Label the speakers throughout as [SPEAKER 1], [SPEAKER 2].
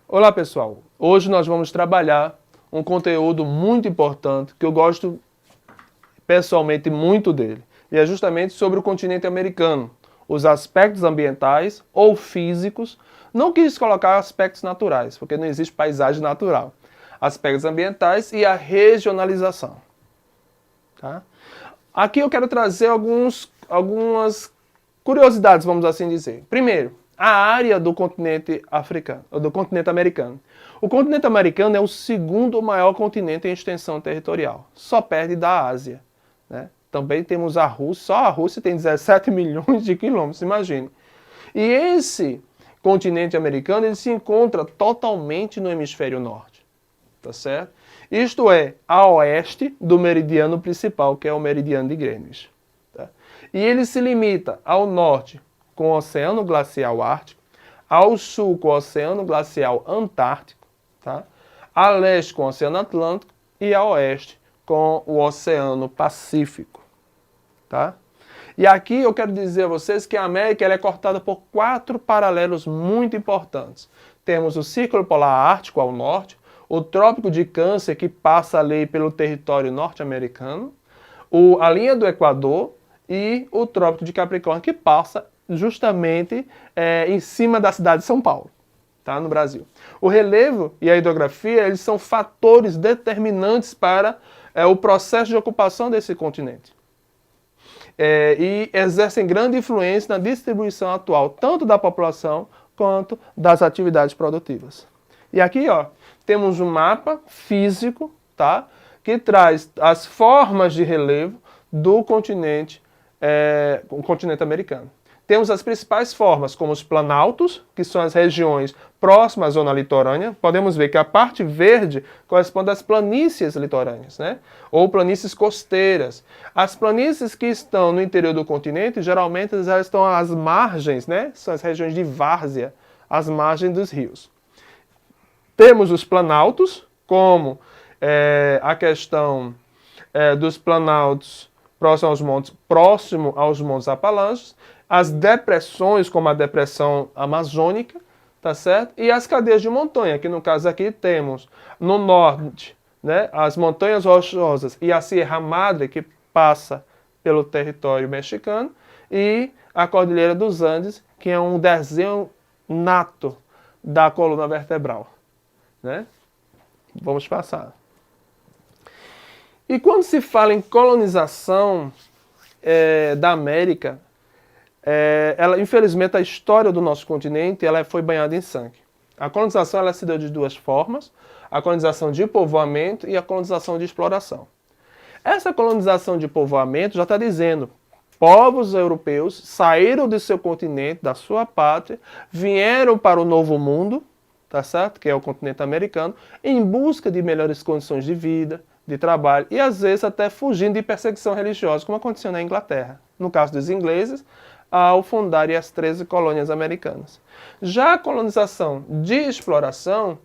[SPEAKER 1] Olá pessoal, hoje nós vamos trabalhar um conteúdo muito importante que eu gosto pessoalmente muito dele, e é justamente sobre o continente americano, os aspectos ambientais ou físicos. Não quis colocar aspectos naturais, porque não existe paisagem natural. Aspectos ambientais e a regionalização. Tá? Aqui eu quero trazer algumas curiosidades, vamos assim dizer. Primeiro, a área do continente africano, do continente americano. O continente americano é o segundo maior continente em extensão territorial, só perde da Ásia, né? Também temos a Rússia, só a Rússia tem 17 milhões de quilômetros, imagine. E esse continente americano ele se encontra totalmente no hemisfério norte, tá certo? Isto é, a oeste do meridiano principal, que é o meridiano de Greenwich. Tá? E ele se limita ao norte com o Oceano Glacial Ártico, ao sul com o Oceano Glacial Antártico, tá? A leste com o Oceano Atlântico e a oeste com o Oceano Pacífico. Tá? E aqui eu quero dizer a vocês que a América ela é cortada por 4 paralelos muito importantes. Temos o Círculo Polar Ártico ao norte, o Trópico de Câncer, que passa ali pelo território norte-americano, a linha do Equador e o Trópico de Capricórnio, que passa justamente em cima da cidade de São Paulo, tá? No Brasil. O relevo e a hidrografia eles são fatores determinantes para o processo de ocupação desse continente. E exercem grande influência na distribuição atual, tanto da população quanto das atividades produtivas. E aqui, ó, temos um mapa físico, tá, que traz as formas de relevo do continente, o continente americano. Temos as principais formas, como os planaltos, que são as regiões próximas à zona litorânea. Podemos ver que a parte verde corresponde às planícies litorâneas, né? Ou planícies costeiras. As planícies que estão no interior do continente, geralmente elas estão às margens, né? São as regiões de várzea, às margens dos rios. Temos os planaltos, como a questão dos planaltos próximo aos montes Apalaches, as depressões, como a depressão amazônica, tá certo? E as cadeias de montanha, que no caso aqui temos no norte, né, as montanhas rochosas e a Sierra Madre, que passa pelo território mexicano, e a Cordilheira dos Andes, que é um desenho nato da coluna vertebral, né? Vamos passar. E quando se fala em colonização da América, infelizmente a história do nosso continente ela foi banhada em sangue. A colonização ela se deu de duas formas, a colonização de povoamento e a colonização de exploração. Essa colonização de povoamento já está dizendo, povos europeus saíram do seu continente, da sua pátria, vieram para o novo mundo, tá certo? Que é o continente americano, em busca de melhores condições de vida, de trabalho e às vezes até fugindo de perseguição religiosa, como aconteceu na Inglaterra. No caso dos ingleses, ao fundarem as 13 colônias americanas. Já a colonização de exploração,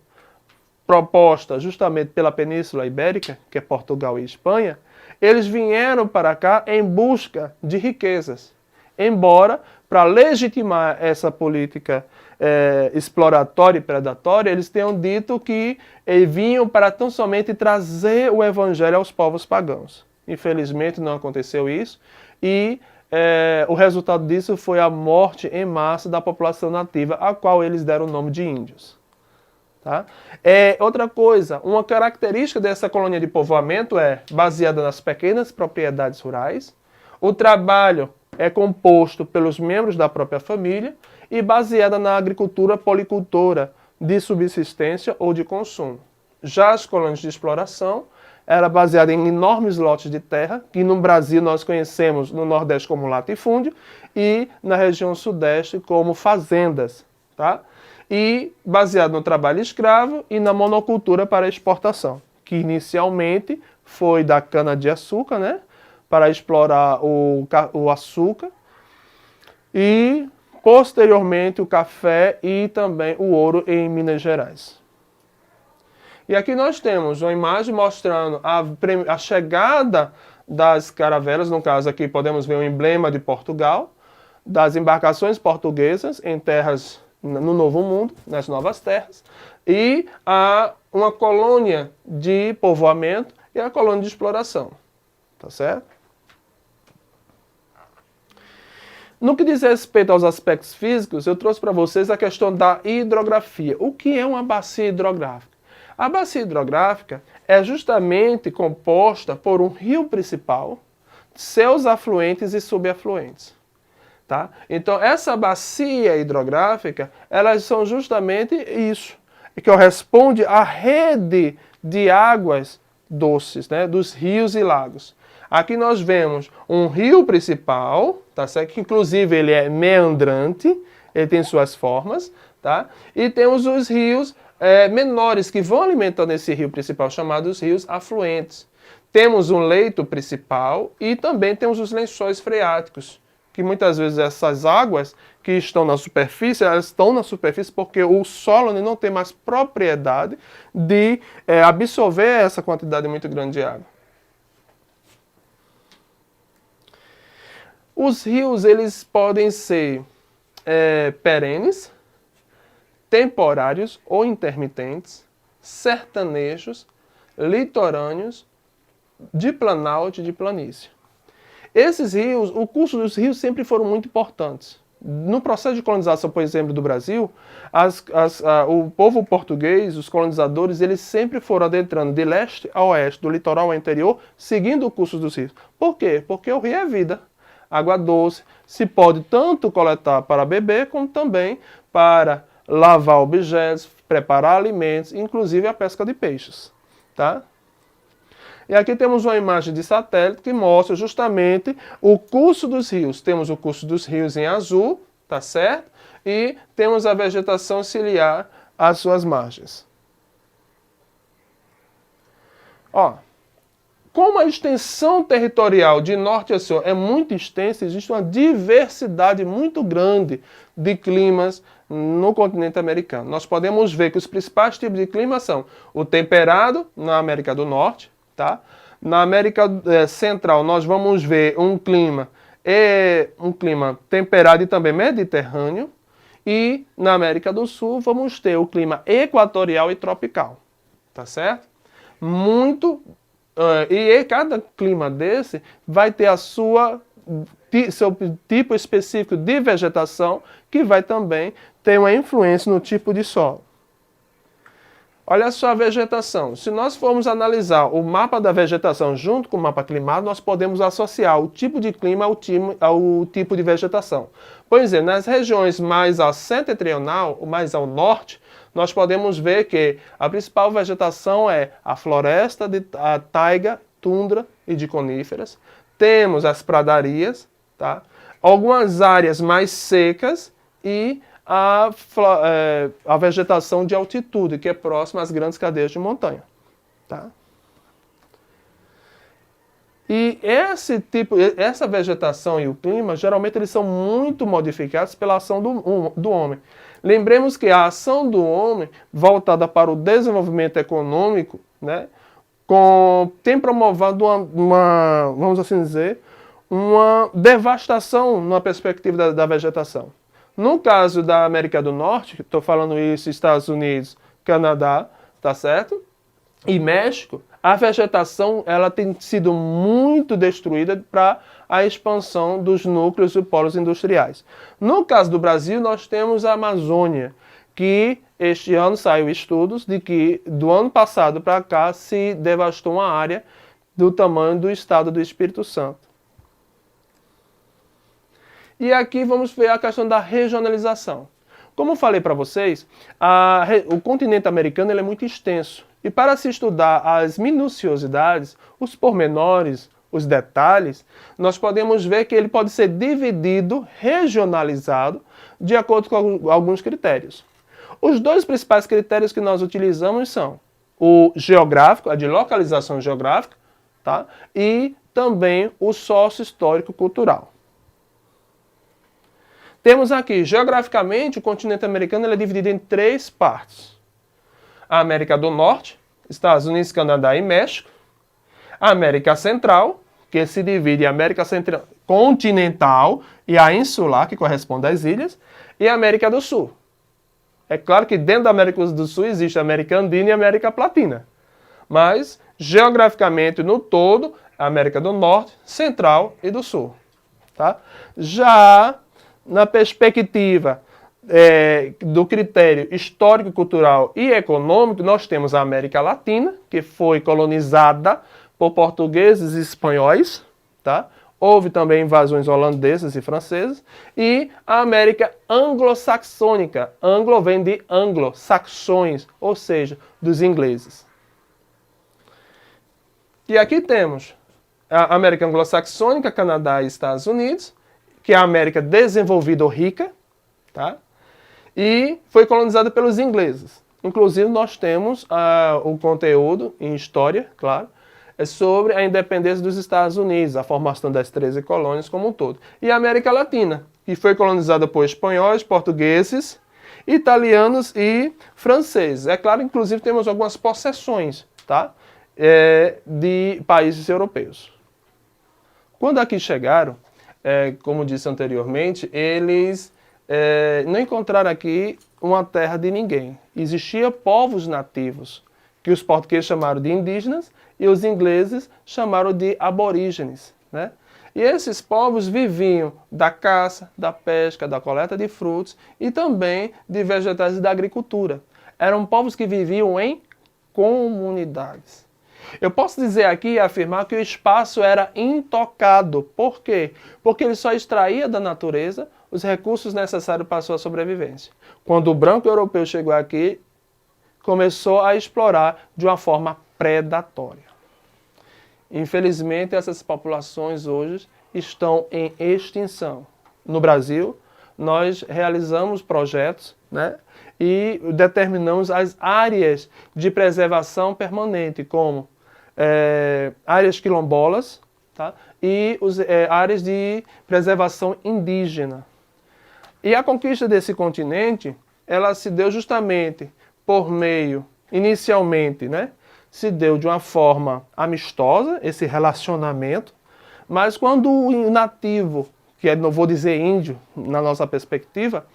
[SPEAKER 1] proposta justamente pela Península Ibérica, que é Portugal e Espanha, eles vieram para cá em busca de riquezas. Embora, para legitimar essa política exploratória e predatória, eles tenham dito que vinham para tão somente trazer o evangelho aos povos pagãos. Infelizmente não aconteceu isso e o resultado disso foi a morte em massa da população nativa, a qual eles deram o nome de índios. Tá? Outra coisa, uma característica dessa colônia de povoamento é baseada nas pequenas propriedades rurais, o trabalho é composto pelos membros da própria família e baseada na agricultura policultora de subsistência ou de consumo. Já as colônias de exploração era baseada em enormes lotes de terra, que no Brasil nós conhecemos no Nordeste como latifúndio e na região Sudeste como fazendas, tá? E baseado no trabalho escravo e na monocultura para exportação, que inicialmente foi da cana-de-açúcar, né? Para explorar o açúcar e posteriormente o café e também o ouro em Minas Gerais. E aqui nós temos uma imagem mostrando a chegada das caravelas, no caso aqui podemos ver o emblema de Portugal, das embarcações portuguesas em terras no Novo Mundo, nas Novas Terras, e uma colônia de povoamento e a colônia de exploração. Tá certo? No que diz respeito aos aspectos físicos, eu trouxe para vocês a questão da hidrografia. O que é uma bacia hidrográfica? A bacia hidrográfica é justamente composta por um rio principal, seus afluentes e subafluentes. Tá? Então, essa bacia hidrográfica, elas são justamente isso, que corresponde à rede de águas doces, né, dos rios e lagos. Aqui nós vemos um rio principal, tá certo? Que inclusive ele é meandrante, ele tem suas formas, tá? E temos os rios menores que vão alimentando esse rio principal, chamados rios afluentes. Temos um leito principal e também temos os lençóis freáticos, que muitas vezes essas águas que estão na superfície, elas estão na superfície porque o solo não tem mais propriedade de absorver essa quantidade muito grande de água. Os rios, eles podem ser perenes, temporários ou intermitentes, sertanejos, litorâneos, de planalto e de planície. Esses rios, o curso dos rios sempre foram muito importantes. No processo de colonização, por exemplo, do Brasil, o povo português, os colonizadores, eles sempre foram adentrando de leste a oeste, do litoral ao interior, seguindo o curso dos rios. Por quê? Porque o rio é vida. Água doce se pode tanto coletar para beber, como também para lavar objetos, preparar alimentos, inclusive a pesca de peixes. Tá? E aqui temos uma imagem de satélite que mostra justamente o curso dos rios. Temos o curso dos rios em azul, tá certo? E temos a vegetação ciliar às suas margens. Ó, como a extensão territorial de norte a sul é muito extensa, existe uma diversidade muito grande de climas no continente americano. Nós podemos ver que os principais tipos de clima são o temperado, na América do Norte, tá? Na América Central, nós vamos ver um clima temperado e também mediterrâneo. E na América do Sul, vamos ter o clima equatorial e tropical. Tá certo? E cada clima desse vai ter seu tipo específico de vegetação, que vai também ter uma influência no tipo de solo. Olha só a vegetação. Se nós formos analisar o mapa da vegetação junto com o mapa climático, nós podemos associar o tipo de clima ao tipo de vegetação. Por exemplo, nas regiões mais ao setentrional, mais ao norte, nós podemos ver que a principal vegetação é a floresta, a taiga, tundra e de coníferas. Temos as pradarias, tá? Algumas áreas mais secas e a vegetação de altitude, que é próxima às grandes cadeias de montanha. Tá? E essa vegetação e o clima, geralmente eles são muito modificados pela ação do homem. Lembremos que a ação do homem, voltada para o desenvolvimento econômico, né, tem promovido vamos assim dizer, uma devastação na perspectiva da vegetação. No caso da América do Norte, estou falando isso, Estados Unidos, Canadá, tá certo? E México, a vegetação ela tem sido muito destruída para a expansão dos núcleos e polos industriais. No caso do Brasil, nós temos a Amazônia, que este ano saiu estudos de que do ano passado para cá se devastou uma área do tamanho do estado do Espírito Santo. E aqui vamos ver a questão da regionalização. Como eu falei para vocês, o continente americano ele é muito extenso. E para se estudar as minuciosidades, os pormenores, os detalhes, nós podemos ver que ele pode ser dividido, regionalizado, de acordo com alguns critérios. Os dois principais critérios que nós utilizamos são o geográfico, a de localização geográfica, tá? E também o sócio-histórico-cultural. Temos aqui, geograficamente, o continente americano ele é dividido em 3 partes. A América do Norte, Estados Unidos, Canadá e México. A América Central, que se divide em América Central continental e a insular, que corresponde às ilhas. E a América do Sul, É claro que dentro da América do Sul existe a América Andina e a América Latina. Mas, geograficamente, no todo, a América do Norte, Central e do Sul. Tá? Já na perspectiva do critério histórico, cultural e econômico, nós temos a América Latina, que foi colonizada por portugueses e espanhóis, tá? Houve também invasões holandesas e francesas, e a América anglo-saxônica. Anglo vem de anglo-saxões, ou seja, dos ingleses. E aqui temos a América anglo-saxônica, Canadá e Estados Unidos, que é a América desenvolvida ou rica, tá? E foi colonizada pelos ingleses. Inclusive, nós temos o conteúdo em história, claro, sobre a independência dos Estados Unidos, a formação das 13 colônias como um todo. E a América Latina, que foi colonizada por espanhóis, portugueses, italianos e franceses. É claro, inclusive, temos algumas possessões, tá? De países europeus. Quando aqui chegaram, como disse anteriormente, eles não encontraram aqui uma terra de ninguém. Existiam povos nativos, que os portugueses chamaram de indígenas e os ingleses chamaram de aborígenes, né? E esses povos viviam da caça, da pesca, da coleta de frutos e também de vegetais e da agricultura. Eram povos que viviam em comunidades. Eu posso dizer aqui e afirmar que o espaço era intocado. Por quê? Porque ele só extraía da natureza os recursos necessários para a sua sobrevivência. Quando o branco europeu chegou aqui, começou a explorar de uma forma predatória. Infelizmente, essas populações hoje estão em extinção. No Brasil, nós realizamos projetos, né, e determinamos as áreas de preservação permanente, como áreas quilombolas, tá, e áreas de preservação indígena. E a conquista desse continente, ela se deu justamente por meio, inicialmente, né, se deu de uma forma amistosa, esse relacionamento, mas quando o nativo, que não vou dizer índio, na nossa perspectiva,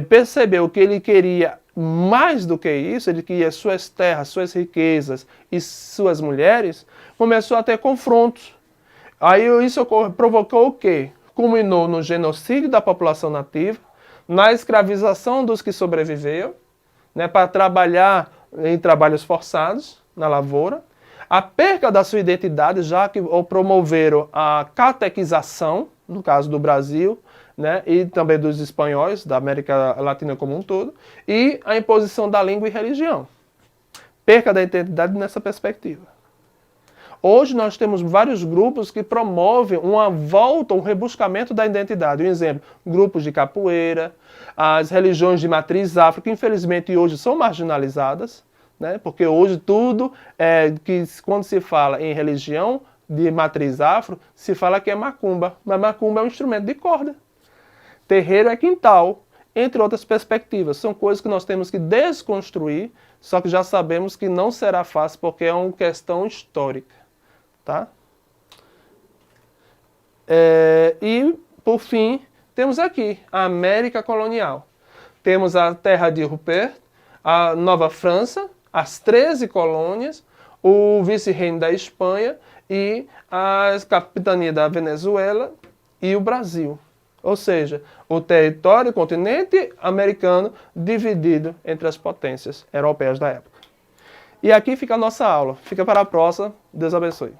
[SPEAKER 1] percebeu que ele queria mais do que isso, ele queria suas terras, suas riquezas e suas mulheres, começou a ter confrontos. Aí isso provocou o quê? Culminou no genocídio da população nativa, na escravização dos que sobreviveram, né, para trabalhar em trabalhos forçados na lavoura, a perca da sua identidade, já que promoveram a catequização, no caso do Brasil, né, e também dos espanhóis, da América Latina como um todo, e a imposição da língua e religião. Perca da identidade nessa perspectiva. Hoje nós temos vários grupos que promovem uma volta, um rebuscamento da identidade. Um exemplo, grupos de capoeira, as religiões de matriz afro, que infelizmente hoje são marginalizadas, né? Porque hoje tudo, que quando se fala em religião de matriz afro, se fala que é macumba. Mas macumba é um instrumento de corda. Terreiro é quintal, entre outras perspectivas. São coisas que nós temos que desconstruir, só que já sabemos que não será fácil porque é uma questão histórica. Tá? E, por fim, temos aqui a América colonial. Temos a Terra de Rupert, a Nova França, as 13 colônias, o vice-reino da Espanha e a capitania da Venezuela e o Brasil. Ou seja, o território, o continente americano dividido entre as potências europeias da época. E aqui fica a nossa aula. Fica para a próxima. Deus abençoe.